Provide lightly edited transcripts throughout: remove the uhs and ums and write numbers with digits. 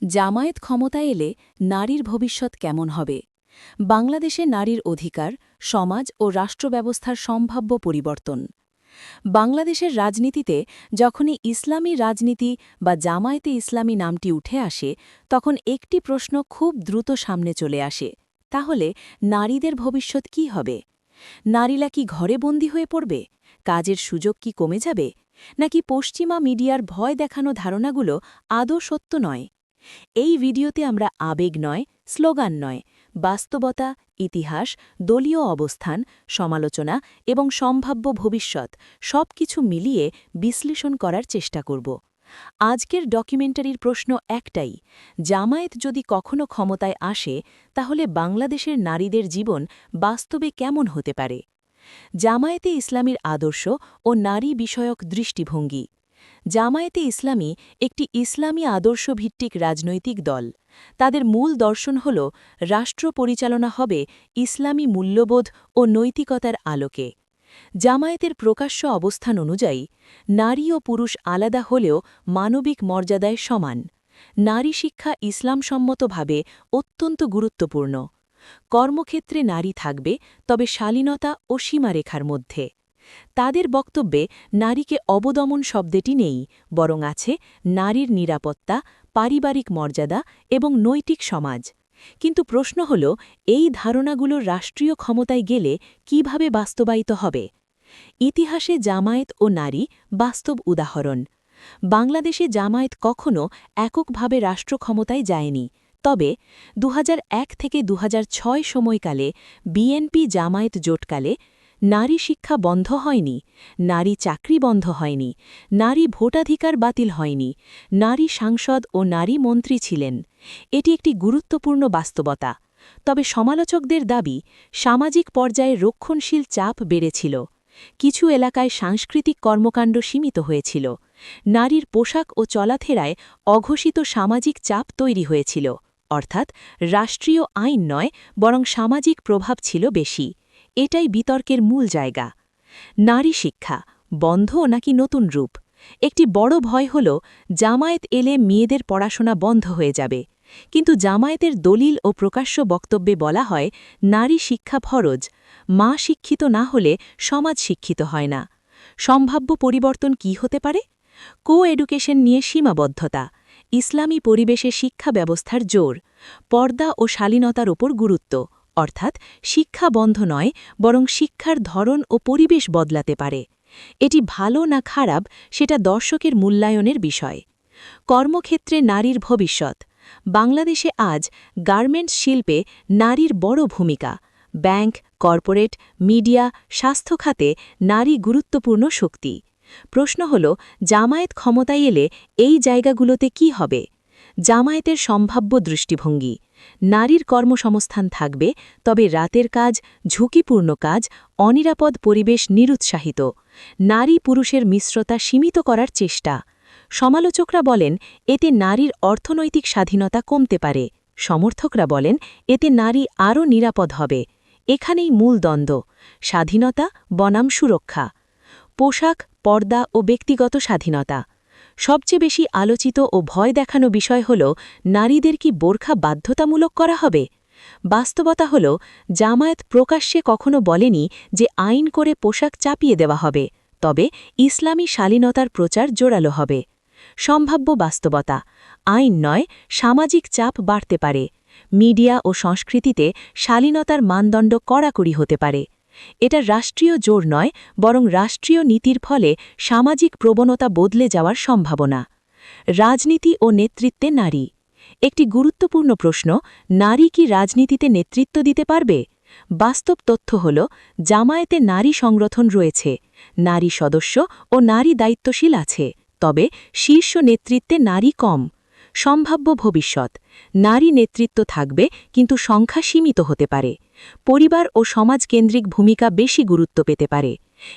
জামায়াত ক্ষমতায় এলে নারীর ভবিষ্যৎ কেমন হবে? বাংলাদেশে নারীর অধিকার, সমাজ ও রাষ্ট্রব্যবস্থার সম্ভাব্য পরিবর্তন। বাংলাদেশের রাজনীতিতে যখনই ইসলামী রাজনীতি বা জামায়াতে ইসলামী নামটি উঠে আসে, তখন একটি প্রশ্ন খুব দ্রুত সামনে চলে আসে। তাহলে নারীদের ভবিষ্যৎ কী হবে? নারীরা কি ঘরে বন্দী হয়ে পড়বে? কাজের সুযোগ কি কমে যাবে? নাকি পশ্চিমা মিডিয়ার ভয় দেখানো ধারণাগুলো আদৌ সত্য নয়? এই ভিডিওতে আমরা আবেগ নয়, স্লোগান নয়, বাস্তবতা, ইতিহাস, দলীয় অবস্থান, সমালোচনা এবং সম্ভাব্য ভবিষ্যৎ সবকিছু মিলিয়ে বিশ্লেষণ করার চেষ্টা করব। আজকের ডকুমেন্টারির প্রশ্ন একটাই, জামায়াত যদি কখনো ক্ষমতায় আসে, তাহলে বাংলাদেশের নারীদের জীবন বাস্তবে কেমন হতে পারে? জামায়াতে ইসলামীর আদর্শ ও নারী বিষয়ক দৃষ্টিভঙ্গি। জামায়াতে ইসলামী একটি ইসলামী আদর্শভিত্তিক রাজনৈতিক দল। তাদের মূল দর্শন হল রাষ্ট্র পরিচালনা হবে ইসলামী মূল্যবোধ ও নৈতিকতার আলোকে। জামায়াতের প্রকাশ্য অবস্থান অনুযায়ী নারী ও পুরুষ আলাদা হলেও মানবিক মর্যাদায় সমান। নারী শিক্ষা ইসলামসম্মতভাবে অত্যন্ত গুরুত্বপূর্ণ। কর্মক্ষেত্রে নারী থাকবে, তবে শালীনতা ও সীমারেখার মধ্যে। তাদের বক্তব্যে নারীকে অবদমন শব্দটি নেই, বরং আছে নারীর নিরাপত্তা, পারিবারিক মর্যাদা এবং নৈতিক সমাজ। কিন্তু প্রশ্ন হল, এই ধারণাগুলো রাষ্ট্রীয় ক্ষমতায় গেলে কিভাবে বাস্তবায়িত হবে? ইতিহাসে জামায়াত ও নারী বাস্তব উদাহরণ। বাংলাদেশে জামায়াত কখনও এককভাবে রাষ্ট্র ক্ষমতায় যায়নি। তবে ২০০১ থেকে ২০০৬ সময়কালে বিএনপি জামায়াত জোটকালে নারী শিক্ষা বন্ধ হয়নি, নারী চাকরি বন্ধ হয়নি, নারী ভোটাধিকার বাতিল হয়নি, নারী সাংসদ ও নারী মন্ত্রী ছিলেন। এটি একটি গুরুত্বপূর্ণ বাস্তবতা। তবে সমালোচকদের দাবি, সামাজিক পর্যায়ে রক্ষণশীল চাপ বেড়েছিল। কিছু এলাকায় সাংস্কৃতিক কর্মকাণ্ড সীমিত হয়েছিল। নারীর পোশাক ও চলাফেরায় অঘোষিত সামাজিক চাপ তৈরি হয়েছিল। অর্থাৎ রাষ্ট্রীয় আইন নয়, বরং সামাজিক প্রভাব ছিল বেশি। এটাই বিতর্কের মূল জায়গা। নারী শিক্ষা বন্ধ নাকি নতুন রূপ? একটি বড় ভয় হল, জামায়াত এলে মেয়েদের পড়াশোনা বন্ধ হয়ে যাবে। কিন্তু জামায়াতের দলিল ও প্রকাশ্য বক্তব্যে বলা হয়, নারী শিক্ষা ফরজ। মা শিক্ষিত না হলে সমাজ শিক্ষিত হয় না। সম্ভাব্য পরিবর্তন কি হতে পারে? কো-এডুকেশন নিয়ে সীমাবদ্ধতা, ইসলামী পরিবেশে শিক্ষা ব্যবস্থার জোর, পর্দা ও শালীনতার ওপর গুরুত্ব, অর্থাৎ শিক্ষা বন্ধ নয়, বরং শিক্ষার ধরন ও পরিবেশ বদলাতে পারে। এটি ভালো না খারাপ, সেটা দর্শকের মূল্যায়নের বিষয়। কর্মক্ষেত্রে নারীর ভবিষ্যৎ। বাংলাদেশে আজ গার্মেন্টস শিল্পে নারীর বড় ভূমিকা। ব্যাংক, কর্পোরেট, মিডিয়া, স্বাস্থ্য খাতে নারী গুরুত্বপূর্ণ শক্তি। প্রশ্ন হল, জামায়াত ক্ষমতায় এলে এই জায়গাগুলোতে কি হবে? জামায়াতের সম্ভাব্য দৃষ্টিভঙ্গি। নারীর কর্মসংস্থান থাকবে, তবে রাতের কাজ, ঝুঁকিপূর্ণ কাজ, অনিরাপদ পরিবেশ নিরুৎসাহিত। নারী পুরুষের মিশ্রতা সীমিত করার চেষ্টা। সমালোচকরা বলেন, এতে নারীর অর্থনৈতিক স্বাধীনতা কমতে পারে। সমর্থকরা বলেন, এতে নারী আরও নিরাপদ হবে। এখানেই মূল দ্বন্দ্ব, স্বাধীনতা বনাম সুরক্ষা। পোশাক, পর্দা ও ব্যক্তিগত স্বাধীনতা। সবচেয়ে বেশি আলোচিত ও ভয় দেখানো বিষয় হল, নারীদের কি বোরখা বাধ্যতামূলক করা হবে? বাস্তবতা হল, জামায়াত প্রকাশ্যে কখনো বলেনি যে আইন করে পোশাক চাপিয়ে দেওয়া হবে, তবে ইসলামী শালীনতার প্রচার জোরালো হবে। সম্ভাব্য বাস্তবতা, আইন নয়, সামাজিক চাপ বাড়তে পারে। মিডিয়া ও সংস্কৃতিতে শালীনতার মানদণ্ড কড়াকড়ি হতে পারে। এটা রাষ্ট্রীয় জোর নয়, বরং রাষ্ট্রীয় নীতির ফলে সামাজিক প্রবণতা বদলে যাওয়ার সম্ভাবনা। রাজনীতি ও নেতৃত্বে নারী। একটি গুরুত্বপূর্ণ প্রশ্ন, নারী কি রাজনীতিতে নেতৃত্ব দিতে পারবে? বাস্তব তথ্য হল, জামায়াতে নারী সংগঠন রয়েছে, নারী সদস্য ও নারী দায়িত্বশীল আছে, তবে শীর্ষ নেতৃত্বে নারী কম। সম্ভাব্য ভবিষ্যৎ, নারী নেতৃত্ব থাকবে, কিন্তু সংখ্যা সীমিত হতে পারে। পরিবার ও সমাজকেন্দ্রিক ভূমিকা বেশি গুরুত্ব পেতে পারে।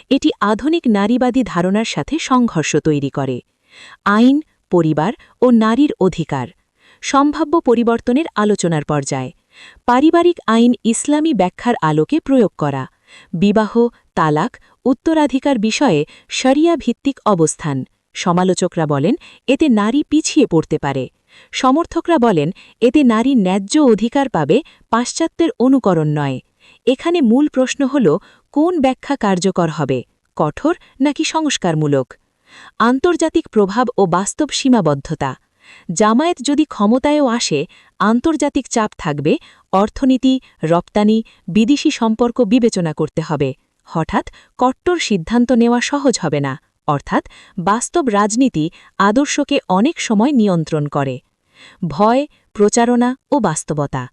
এটি আধুনিক নারীবাদী ধারণার সাথে সংঘর্ষ তৈরি করে। আইন, পরিবার ও নারীর অধিকার। সম্ভাব্য পরিবর্তনের আলোচনার পর্যায়ে পারিবারিক আইন ইসলামী ব্যাখ্যার আলোকে প্রয়োগ করা। বিবাহ, তালাক, উত্তরাধিকার বিষয়ে শরিয়া ভিত্তিক অবস্থান। সমালোচকরা বলেন, এতে নারী পিছিয়ে পড়তে পারে। সমর্থকরা বলেন এতে নারী ন্যায্য অধিকার পাবে, পাশ্চাত্যের অনুকরণ নয়। এখানে মূল প্রশ্ন হল কোন ব্যাখ্যা কার্যকর হবে, কঠোর নাকি সংস্কারমূলক? আন্তর্জাতিক প্রভাব ও বাস্তব সীমাবদ্ধতা। জামায়াত যদি ক্ষমতায়ও আসে, আন্তর্জাতিক চাপ থাকবে, অর্থনীতি, রপ্তানি, বিদেশি সম্পর্ক বিবেচনা করতে হবে। হঠাৎ কট্টর সিদ্ধান্ত নেওয়া সহজ হবে না, অর্থাৎ বাস্তব রাজনীতি আদর্শকে অনেক সময় নিয়ন্ত্রণ করে। ভয়, প্রচারণা ও বাস্তবতা।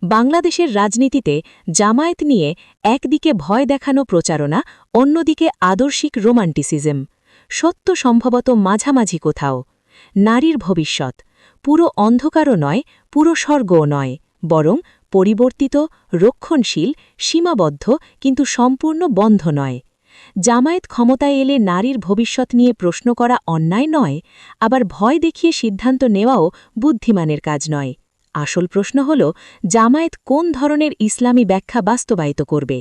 বাংলাদেশের রাজনীতিতে জামায়াত নিয়ে একদিকে ভয় দেখানো প্রচারণা, অন্যদিকে আদর্শিক রোমান্টিসিজম। সত্য সম্ভবত মাঝামাঝি কোথাও। নারীর ভবিষ্যৎ পুরো অন্ধকারও নয়, পুরো স্বর্গও নয়, বরং পরিবর্তিত, রক্ষণশীল, সীমাবদ্ধ কিন্তু সম্পূর্ণ বন্ধ নয়। জামায়াত ক্ষমতায় এলে নারীর ভবিষ্যৎ নিয়ে প্রশ্ন করা অন্যায় নয়, আবার ভয় দেখিয়ে সিদ্ধান্ত নেওয়াও বুদ্ধিমানের কাজ নয়। আসল প্রশ্ন হল জামায়াত কোন ধরনের ইসলামী ব্যাখ্যা বাস্তবায়িত করবে,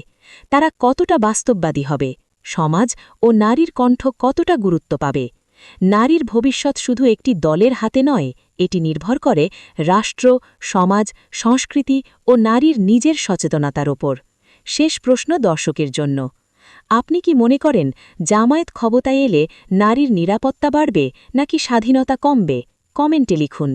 তারা কতটা বাস্তববাদী হবে, সমাজ ও নারীর কণ্ঠ কতটা গুরুত্ব পাবে। নারীর ভবিষ্যৎ শুধু একটি দলের হাতে নয়, এটি নির্ভর করে রাষ্ট্র, সমাজ, সংস্কৃতি ও নারীর নিজের সচেতনতার ওপর। শেষ প্রশ্ন দর্শকের জন্য, আপনি কি মনে করেন জামায়াত ক্ষমতায় এলে নারীর নিরাপত্তা বাড়বে নাকি স্বাধীনতা কমবে? কমেন্টে লিখুন।